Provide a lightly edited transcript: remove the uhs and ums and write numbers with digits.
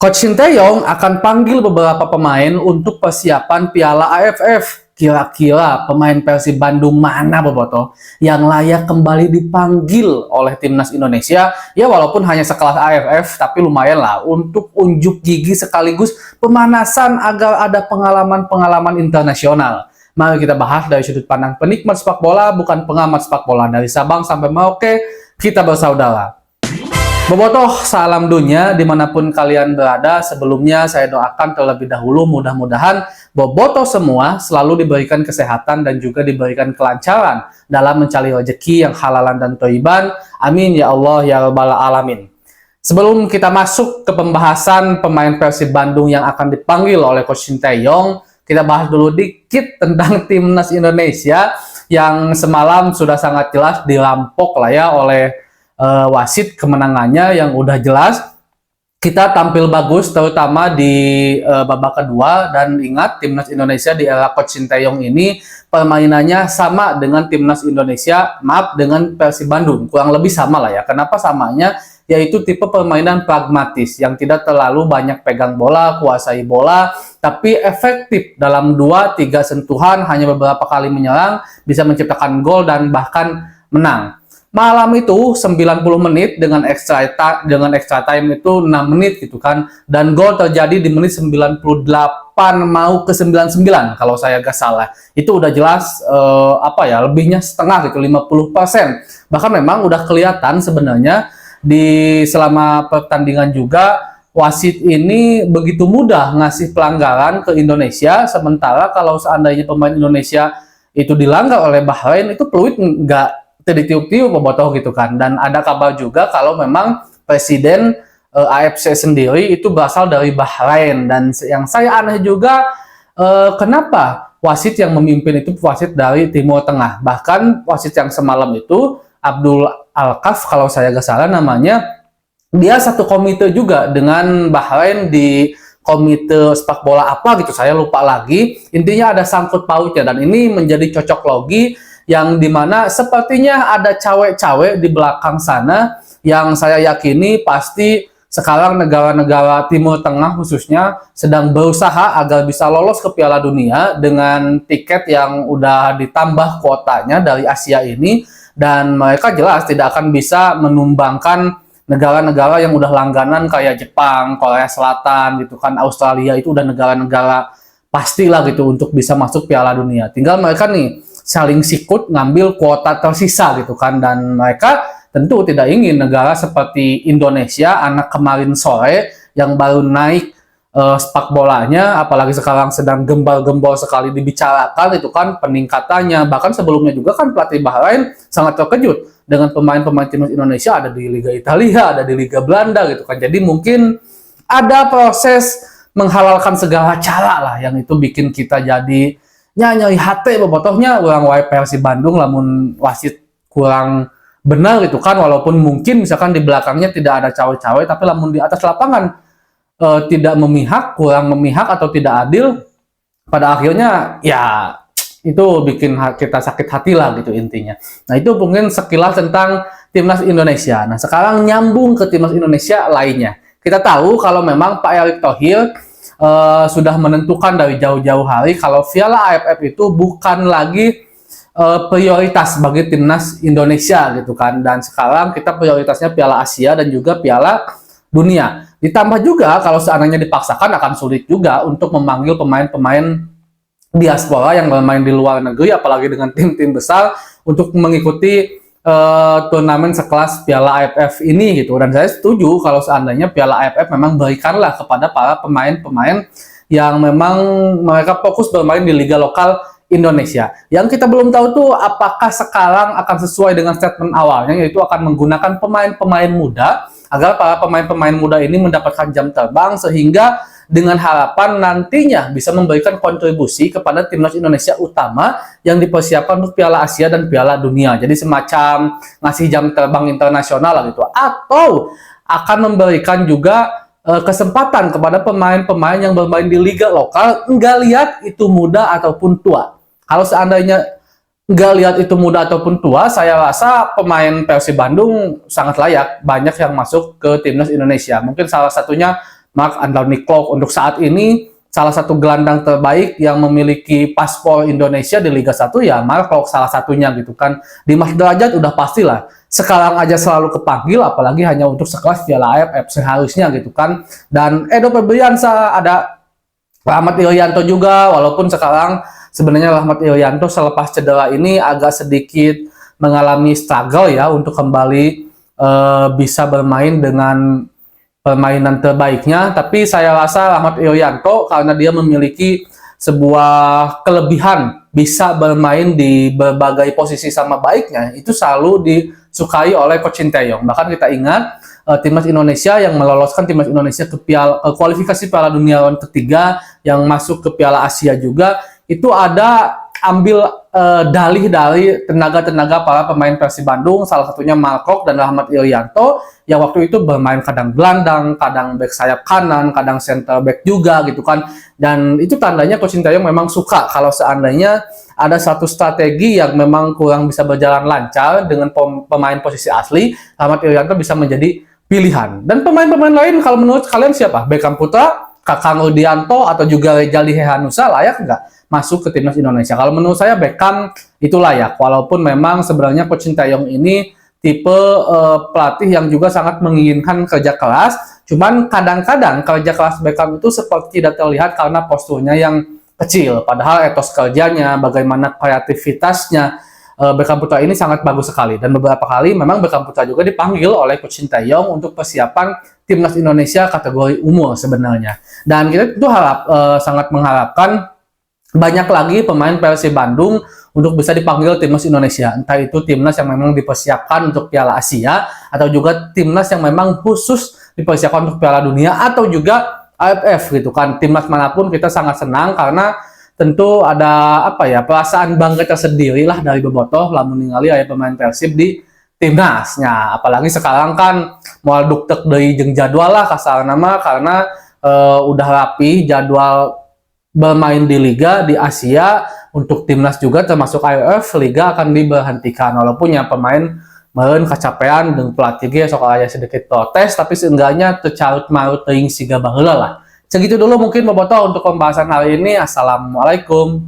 Coach Sinteyong akan panggil beberapa pemain untuk persiapan Piala AFF. Kira-kira pemain Persib Bandung mana, Boboto, yang layak kembali dipanggil oleh Timnas Indonesia? Ya walaupun hanya sekelas AFF, tapi lumayan lah untuk unjuk gigi sekaligus pemanasan agar ada pengalaman-pengalaman internasional. Mari kita bahas dari sudut pandang penikmat sepak bola, bukan pengamat sepak bola. Dari Sabang sampai Merauke, kita bersaudara. Bobotoh, salam dunia dimanapun kalian berada. Sebelumnya saya doakan terlebih dahulu mudah-mudahan Bobotoh semua selalu diberikan kesehatan dan juga diberikan kelancaran dalam mencari rezeki yang halalan dan thayyiban. Amin ya Allah ya rabbal alamin. Sebelum kita masuk ke pembahasan pemain Persib Bandung yang akan dipanggil oleh Coach Sinteyong, kita bahas dulu dikit tentang Timnas Indonesia yang semalam sudah sangat jelas dirampok lah ya oleh wasit kemenangannya yang udah jelas. Kita tampil bagus terutama di babak kedua, dan ingat Timnas Indonesia di era Coach Sinteyong ini permainannya sama dengan Timnas Indonesia, dengan Persib Bandung, kurang lebih sama lah ya. Kenapa samanya? Yaitu tipe permainan pragmatis yang tidak terlalu banyak pegang bola, kuasai bola, tapi efektif dalam 2-3 sentuhan, hanya beberapa kali menyerang, bisa menciptakan gol dan bahkan menang. Malam itu 90 menit dengan extra time itu 6 menit gitu kan, dan gol terjadi di menit 98 mau ke 99 kalau saya gak salah. Itu udah jelas lebihnya setengah gitu, 50%. Bahkan memang udah kelihatan sebenarnya di selama pertandingan juga wasit ini begitu mudah ngasih pelanggaran ke Indonesia, sementara kalau seandainya pemain Indonesia itu dilanggar oleh Bahrain, itu peluit nggak ditiup-tiup Bobotoh gitu kan. Dan ada kabar juga kalau memang presiden AFC sendiri itu berasal dari Bahrain. Dan yang saya aneh juga, kenapa wasit yang memimpin itu wasit dari Timur Tengah. Bahkan wasit yang semalam itu Abdul Alkaf kalau saya gak salah namanya, dia satu komite juga dengan Bahrain di komite sepak bola apa gitu, saya lupa lagi. Intinya ada sangkut pautnya, dan ini menjadi cocok logi yang dimana sepertinya ada cawe-cawe di belakang sana yang saya yakini pasti sekarang negara-negara Timur Tengah khususnya sedang berusaha agar bisa lolos ke Piala Dunia dengan tiket yang udah ditambah kuotanya dari Asia ini, dan mereka jelas tidak akan bisa menumbangkan negara-negara yang udah langganan kayak Jepang, Korea Selatan gitu kan, Australia. Itu udah negara-negara pastilah gitu untuk bisa masuk Piala Dunia. Tinggal mereka nih saling sikut ngambil kuota tersisa gitu kan, dan mereka tentu tidak ingin negara seperti Indonesia, anak kemarin sore yang baru naik sepak bolanya, apalagi sekarang sedang gembor-gembor sekali dibicarakan itu kan peningkatannya. Bahkan sebelumnya juga kan pelatih Bahrain sangat terkejut dengan pemain-pemain timnas Indonesia ada di Liga Italia, ada di Liga Belanda gitu kan. Jadi mungkin ada proses menghalalkan segala cara lah yang itu bikin kita jadi nyari hati Bobotohnya orang wae Persib Bandung lamun wasit kurang benar gitu kan, walaupun mungkin misalkan di belakangnya tidak ada cawe-cawe, tapi lamun di atas lapangan tidak memihak, kurang memihak atau tidak adil, pada akhirnya ya itu bikin kita sakit hati lah gitu intinya. Nah itu mungkin sekilas tentang Timnas Indonesia. Nah sekarang nyambung ke Timnas Indonesia lainnya. Kita tahu kalau memang Pak Erick Thohir sudah menentukan dari jauh-jauh hari kalau Piala AFF itu bukan lagi prioritas bagi Timnas Indonesia gitu kan, dan sekarang kita prioritasnya Piala Asia dan juga Piala Dunia. Ditambah juga kalau seandainya dipaksakan akan sulit juga untuk memanggil pemain-pemain diaspora yang bermain di luar negeri, apalagi dengan tim-tim besar untuk mengikuti turnamen sekelas Piala AFF ini gitu. Dan saya setuju kalau seandainya Piala AFF memang berikanlah kepada para pemain-pemain yang memang mereka fokus bermain di liga lokal Indonesia. Yang kita belum tahu tuh apakah sekarang akan sesuai dengan statement awalnya, yaitu akan menggunakan pemain-pemain muda agar para pemain-pemain muda ini mendapatkan jam terbang, sehingga dengan harapan nantinya bisa memberikan kontribusi kepada Timnas Indonesia utama yang dipersiapkan untuk Piala Asia dan Piala Dunia. Jadi semacam ngasih jam terbang internasional gitu. Atau akan memberikan juga kesempatan kepada pemain-pemain yang bermain di liga lokal, nggak lihat itu muda ataupun tua. Kalau seandainya nggak lihat itu muda ataupun tua, saya rasa pemain Persib Bandung sangat layak, banyak yang masuk ke Timnas Indonesia. Mungkin salah satunya Mark Anthony Klok untuk saat ini salah satu gelandang terbaik yang memiliki paspor Indonesia di Liga 1 ya Mark Klok salah satunya gitu kan. Dimas Derajat udah pastilah. Sekarang aja selalu kepanggil apalagi hanya untuk sekelas Piala AFF seharusnya gitu kan. Dan Edo Febriansyah, ada Rahmat Irianto juga, walaupun sekarang sebenarnya Rahmat Irianto selepas cedera ini agak sedikit mengalami struggle ya untuk kembali bisa bermain dengan permainan terbaiknya, tapi saya rasa Rahmat Irianto karena dia memiliki sebuah kelebihan bisa bermain di berbagai posisi sama baiknya, itu selalu disukai oleh Coach Sinteyong. Bahkan kita ingat timnas Indonesia yang meloloskan timnas Indonesia ke kualifikasi Piala Dunia round ketiga, yang masuk ke Piala Asia juga, itu ada ambil dalih dari tenaga-tenaga para pemain Persib Bandung, salah satunya Mark Klok dan Rahmat Irianto yang waktu itu bermain kadang gelandang, kadang back sayap kanan, kadang center back juga gitu kan. Dan itu tandanya Coach Sinteyong memang suka kalau seandainya ada satu strategi yang memang kurang bisa berjalan lancar dengan pemain posisi asli, Rahmat Irianto bisa menjadi pilihan. Dan pemain-pemain lain kalau menurut kalian siapa? Beckham Putra, Kakang Rudianto atau juga Rejali Hehanusa layak nggak masuk ke timnas Indonesia? Kalau menurut saya Beckham itu layak, walaupun memang sebenarnya Coach Sinteyong ini tipe pelatih yang juga sangat menginginkan kerja keras, cuman kadang-kadang kerja keras Beckham itu seperti tidak terlihat karena posturnya yang kecil, padahal etos kerjanya, bagaimana kreativitasnya, Beckham Putra ini sangat bagus sekali. Dan beberapa kali memang Beckham Putra juga dipanggil oleh Coach Sinteyong untuk persiapan timnas Indonesia kategori umur sebenarnya. Dan kita itu sangat mengharapkan banyak lagi pemain Persib Bandung untuk bisa dipanggil timnas Indonesia. Entah itu timnas yang memang dipersiapkan untuk Piala Asia, atau juga timnas yang memang khusus dipersiapkan untuk Piala Dunia, atau juga AFF gitu kan. Timnas manapun kita sangat senang karena tentu ada perasaan bangga tersendiri lah dari bobotoh lamun ningali aya pemain Persib di timnasnya. Apalagi sekarang kan moal duktek deui jeung jadwal lah kasar nama, karena udah rapi jadwal bermain di liga di Asia untuk timnas juga termasuk AFF. Liga akan diberhentikan walaupun ya pemain meureun kacapean jeung pelatih ge sok aya sedikit protes, tapi seenggaknya teu carut marut teuing siga baheula lah. Segitu dulu mungkin bobotoh untuk pembahasan hari ini. Assalamualaikum.